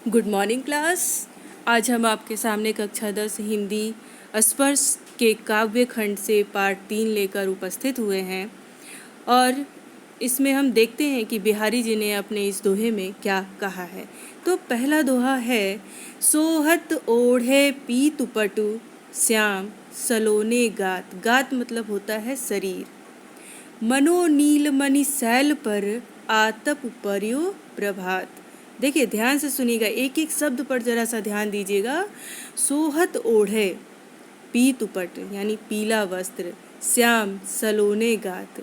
Good morning class. आज हम आपके सामने कक्षा 10 हिंदी स्पर्श के काव्य खंड से पार्ट 3 लेकर उपस्थित हुए हैं और इसमें हम देखते हैं कि बिहारी जी ने अपने इस दोहे में क्या कहा है। तो पहला दोहा है, सोहत ओढ़े पीत पटु श्याम सलोने गात। गात मतलब होता है शरीर। मनो नीलमणि शैल पर आतप पर्यो प्रभात। देखिए ध्यान से सुनिएगा, एक एक शब्द पर जरा सा ध्यान दीजिएगा। सोहत ओढ़े पीतुपट यानी पीला वस्त्र, श्याम सलोने गात,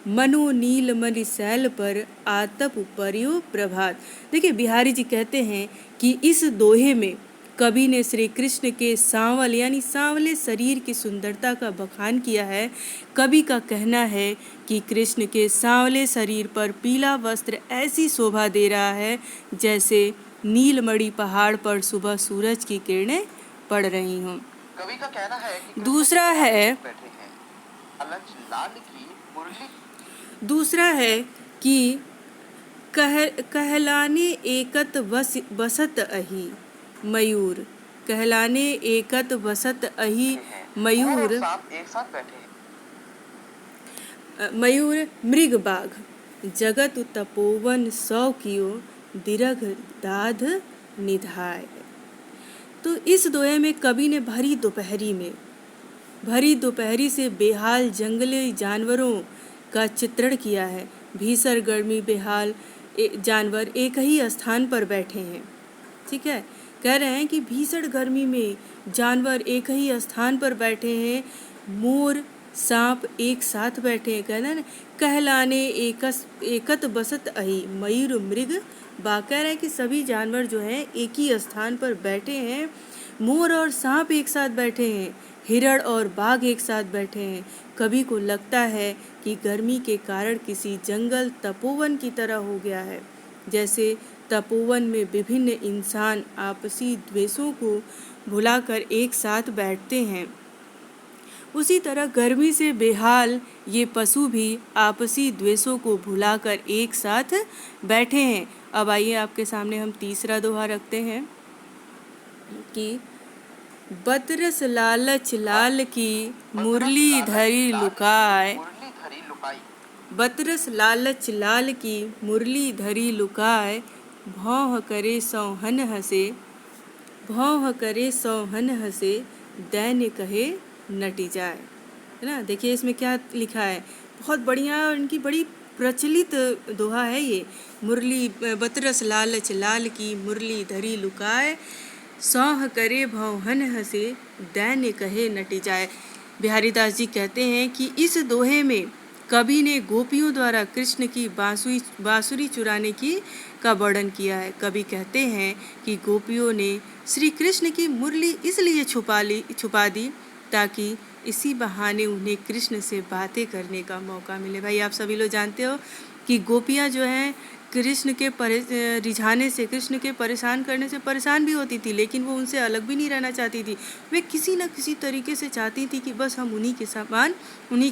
मनो नीलमणि शैल पर आतप पर्यो प्रभात। देखिए बिहारी जी कहते हैं कि इस दोहे में कवि ने श्री कृष्ण के सांवल यानी सांवले शरीर की सुंदरता का बखान किया है। कवि का कहना है कि कृष्ण के सांवले शरीर पर पीला वस्त्र ऐसी शोभा दे रहा है जैसे नीलमणि पहाड़ पर सुबह सूरज की किरणें पड़ रही हों। कवि का कहना है कि दूसरा है बैठे हैं अलच लाल की मुरली। दूसरा है कि कहलाने एकत बसत अही मयूर। कहलाने एकत बसत अही मयूर। एक साथ बैठे हैं। मयूर मृग बाघ जगत तपोवन सौ कियो दिरघ दाध निधाय। तो इस दोहे में कवि ने भरी दोपहरी से बेहाल जंगली जानवरों का चित्रण किया है। भीषण गर्मी बेहाल जानवर एक ही स्थान पर बैठे हैं। ठीक है, कह रहे हैं कि भीषण गर्मी में जानवर एक ही स्थान पर बैठे हैं। मोर सांप एक साथ बैठे हैं। कहना ना, कहलाने एकत बसत अही मयूर मृग बाघ। कह रहे हैं कि सभी जानवर जो हैं एक ही स्थान पर बैठे हैं। मोर और सांप एक साथ बैठे हैं, हिरण और बाघ एक साथ बैठे हैं। कवि को लगता है कि गर्मी के कारण किसी जंगल तपोवन की तरह हो गया है। जैसे तपोवन में विभिन्न इंसान आपसी द्वेषों को भुलाकर एक साथ बैठते हैं, उसी तरह गर्मी से बेहाल ये पशु भी आपसी द्वेषों को भुलाकर एक साथ बैठे हैं। अब आइए आपके सामने हम तीसरा दोहा रखते हैं कि बतरस लालच लाल की मुरली धरी लुकाय। बतरस लालच लाल की मुरली धरी लुकाय, भौह करे सौहन हसे। भौह करे सौहन हसे, दैन्य कहे नटी जाए। है ना, देखिए इसमें क्या लिखा है, बहुत बढ़िया और इनकी बड़ी प्रचलित दोहा है ये। मुरली बतरस लालच लाल की मुरली धरी लुकाए, सौह करे भौहन हसे, दैन्य कहे नटी जाए। बिहारी दास जी कहते हैं कि इस दोहे में कवि ने गोपियों द्वारा कृष्ण की बांसुरी चुराने की का वर्णन किया है। कवि कहते हैं कि गोपियों ने श्री कृष्ण की मुरली इसलिए छुपा दी ताकि इसी बहाने उन्हें कृष्ण से बातें करने का मौका मिले। भाई आप सभी लोग जानते हो कि गोपियाँ जो हैं कृष्ण के रिझाने से, कृष्ण के परेशान करने से परेशान भी होती थी, लेकिन वो उनसे अलग भी नहीं रहना चाहती थी। वे किसी न किसी तरीके से चाहती थी कि बस हम उन्हीं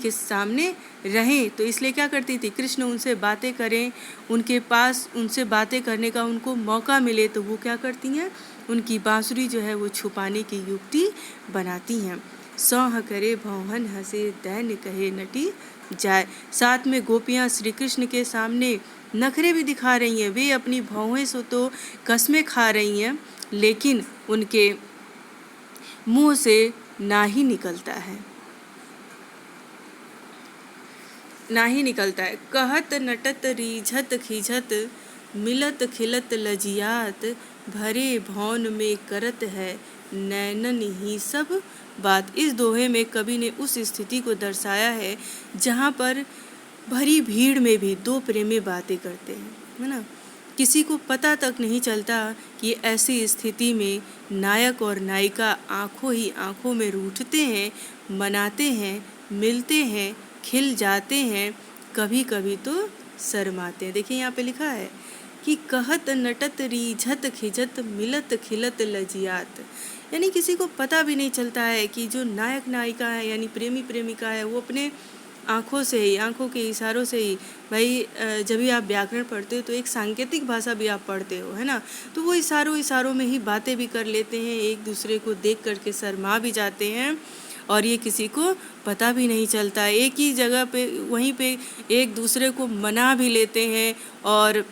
के सामने रहें। तो इसलिए क्या करती थी, कृष्ण उनसे बातें करें, उनके पास उनसे बातें करने का उनको मौका मिले, तो वो क्या करती हैं, उनकी बांसुरी जो है वो छुपाने की युक्ति बनाती हैं। सौह करे भौहन हंसे, दैन्य कहे नटी जाए। साथ में गोपियाँ श्री कृष्ण के सामने नखरे भी दिखा रही हैं। वे अपनी भौहें से तो कसमें खा रही हैं, लेकिन उनके मुंह से ना ही निकलता है। कहत नटत रीझत खिझत, मिलत खिलत लजियात, भरे भौन में करत है नैनन ही सब बात। इस दोहे में कवि ने उस स्थिति को दर्शाया है जहाँ पर भरी भीड़ में भी दो प्रेमी बातें करते हैं, है ना। किसी को पता तक नहीं चलता कि ऐसी स्थिति में नायक और नायिका आंखों ही आंखों में रूठते हैं, मनाते हैं, मिलते हैं, खिल जाते हैं, कभी कभी तो शर्माते हैं। देखिए यहाँ पे लिखा है कि कहत नटत रीझत खिझत, मिलत खिलत लजियात। यानी किसी को पता भी नहीं चलता है कि जो नायक नायिका है यानी प्रेमी प्रेमिका है वो अपने आँखों से ही, आँखों के इशारों से ही। भाई जब भी आप व्याकरण पढ़ते हो तो एक सांकेतिक भाषा भी आप पढ़ते हो, है ना, तो वो इशारों में ही बातें भी कर लेते हैं, एक दूसरे को देख करके शर्मा भी जाते हैं और ये किसी को पता भी नहीं चलता। एक ही जगह पे वहीं पे एक दूसरे को मना भी लेते हैं और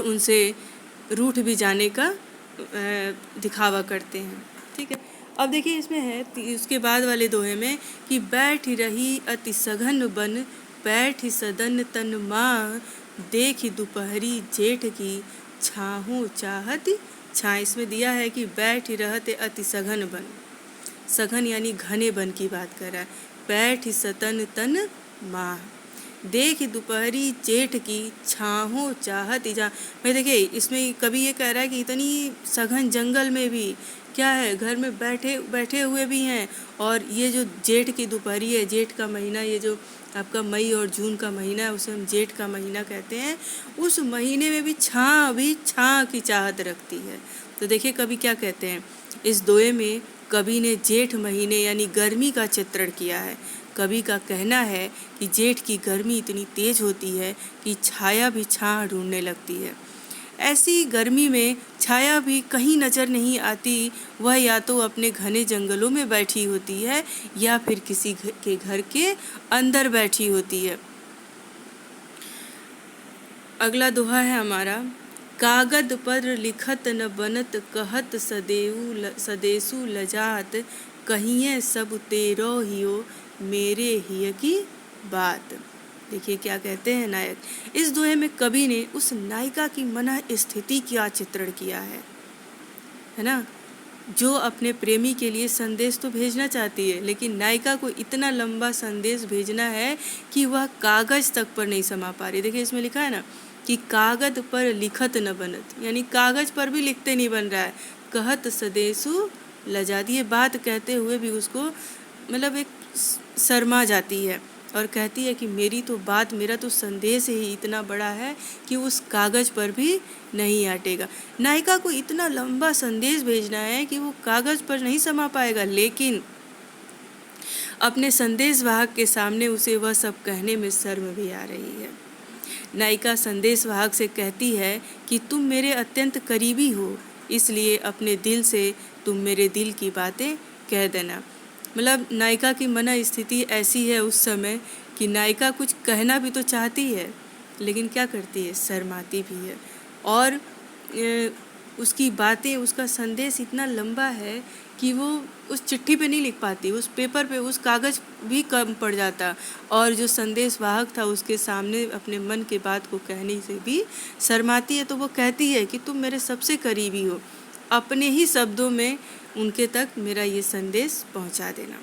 उनसे रूठ भी जाने का दिखावा करते हैं। ठीक है, अब देखिए इसमें है उसके बाद वाले दोहे में कि बैठ रही अति सघन बन, बैठ सदन तन माँ, देख दोपहरी जेठ की, छाहू चाहत छाँ। इसमें दिया है कि बैठ रहते अति सघन बन, सघन यानी घने बन की बात कर रहा है। बैठ सतन तन माँ, देख दोपहरी जेठ की, छाहों चाहत जा। भाई देखिए इसमें कभी ये कह रहा है कि इतनी सघन जंगल में भी क्या है, घर में बैठे हुए भी हैं, और ये जो जेठ की दोपहरी है, जेठ का महीना, ये जो आपका मई और जून का महीना है उसे हम जेठ का महीना कहते हैं, उस महीने में भी छाँ की चाहत रखती है। तो देखिए कभी क्या कहते हैं, इस दोहे में कवि ने जेठ महीने यानी गर्मी का चित्रण किया है। कवि का कहना है कि जेठ की गर्मी इतनी तेज होती है कि छाया भी छाँ ढूंढने लगती है। ऐसी गर्मी में छाया भी कहीं नजर नहीं आती, वह या तो अपने घने जंगलों में बैठी होती है या फिर किसी के घर के अंदर बैठी होती है। अगला दोहा है हमारा, कागद पर लिखत न बनत, कहत सदेसु लजात, कहिए सब तेरो हियो, मेरे हिय की बात। देखिए क्या कहते हैं नायक। इस दोहे में कवि ने उस नायिका की मन स्थिति का चित्रण किया है ना, जो अपने प्रेमी के लिए संदेश तो भेजना चाहती है, लेकिन नायिका को इतना लंबा संदेश भेजना है कि वह कागज तक पर नहीं समा पा रही। देखिए इसमें लिखा है ना कि कागज पर लिखत न बनत, यानी कागज पर भी लिखते नहीं बन रहा है। कहत सदेसु लजा दिए, बात कहते हुए भी उसको मतलब एक शर्मा जाती है और कहती है कि मेरी तो बात, मेरा तो संदेश ही इतना बड़ा है कि उस कागज पर भी नहीं अटेगा। नायिका को इतना लंबा संदेश भेजना है कि वो कागज पर नहीं समा पाएगा, लेकिन अपने संदेश वाहक के सामने उसे वह सब कहने में शर्म भी आ रही है। नायिका संदेश वाहक से कहती है कि तुम मेरे अत्यंत करीबी हो, इसलिए अपने दिल से तुम मेरे दिल की बातें कह देना। मतलब नायिका की मन स्थिति ऐसी है उस समय कि नायिका कुछ कहना भी तो चाहती है, लेकिन क्या करती है, शर्माती भी है। और उसकी बातें, उसका संदेश इतना लंबा है कि वो उस चिट्ठी पे नहीं लिख पाती, उस पेपर पे, उस कागज़ भी कम पड़ जाता, और जो संदेश वाहक था उसके सामने अपने मन के बात को कहने से भी शर्माती है। तो वो कहती है कि तुम मेरे सबसे करीबी हो, अपने ही शब्दों में उनके तक मेरा ये संदेश पहुंचा देना।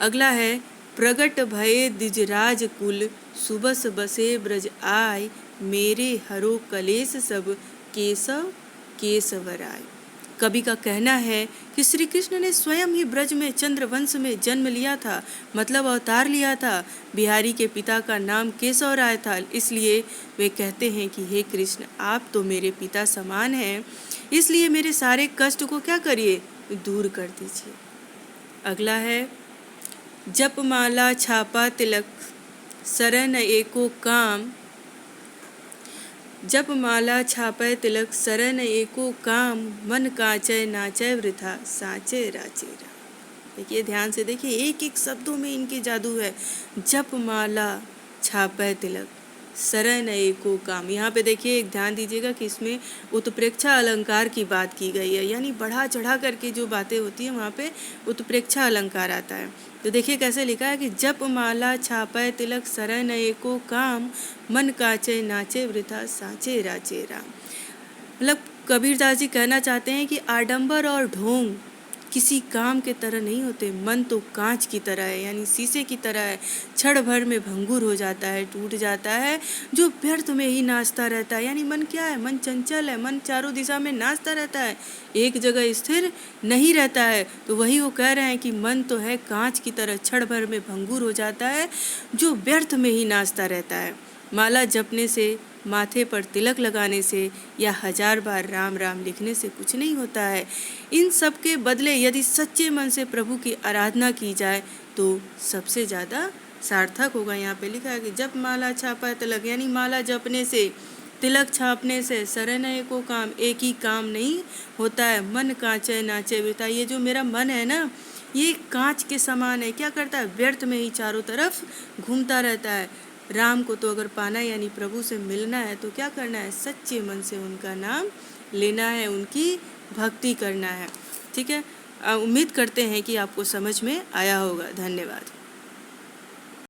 अगला है, प्रगट भये द्विजराज कुल, सुबस बसे ब्रज आय, मेरे हरो कलेश सब, केशव केशवराय। कवि का कहना है कि श्री कृष्ण ने स्वयं ही ब्रज में चंद्रवंश में जन्म लिया था, मतलब अवतार लिया था। बिहारी के पिता का नाम केशव राय था, इसलिए वे कहते हैं कि हे कृष्ण, आप तो मेरे पिता समान हैं, इसलिए मेरे सारे कष्ट को क्या करिए, दूर कर दीजिए। अगला है, जपमाला छापा तिलक, शरण एको काम, जपमाला छापै तिलक, शरण एको काम, मन काचय नाचय वृथा, साचे राचेरा। देखिए ध्यान से देखिए, एक एक शब्दों में इनके जादू है। जपमाला छापै तिलक, शरण एको काम। यहाँ पे देखिए एक ध्यान दीजिएगा कि इसमें उत्प्रेक्षा अलंकार की बात की गई है, यानी बढ़ा चढ़ा करके जो बातें होती हैं वहाँ पे उत्प्रेक्षा अलंकार आता है। तो देखिए कैसे लिखा है कि जप माला छापै तिलक, शरण एको काम, मन काचे नाचे वृथा, साचे राचे राम। मतलब कबीरदास जी कहना चाहते हैं कि आडंबर और ढोंग किसी काम के तरह नहीं होते, मन तो कांच की तरह है, यानी शीशे की तरह है, क्षण भर में भंगुर हो जाता है, टूट जाता है, जो व्यर्थ में ही नाचता रहता है। यानी मन क्या है, मन चंचल है, मन चारों दिशा में नाचता रहता है, एक जगह स्थिर नहीं रहता है। तो वही वो कह रहे हैं कि मन तो है कांच की तरह, क्षण भर में भंगुर हो जाता है, जो व्यर्थ में ही नाचता रहता है। माला जपने से, माथे पर तिलक लगाने से या 1000 बार राम राम लिखने से कुछ नहीं होता है। इन सब के बदले यदि सच्चे मन से प्रभु की आराधना की जाए तो तो सबसे ज़्यादा सार्थक होगा। यहाँ पे लिखा है कि जप माला छापा तिलक, यानी माला जपने से, तिलक छापने से शरण एको काम, एक ही काम नहीं होता है। मन कांचे नाचे बिरता, ये जो मेरा मन है ना, ये कांच के समान है। क्या करता है? व्यर्थ में ही चारों तरफ घूमता रहता है। राम को तो अगर पाना है, यानी प्रभु से मिलना है, तो क्या करना है? सच्चे मन से उनका नाम लेना है, उनकी भक्ति करना है। ठीक है, उम्मीद करते हैं कि आपको समझ में आया होगा। धन्यवाद।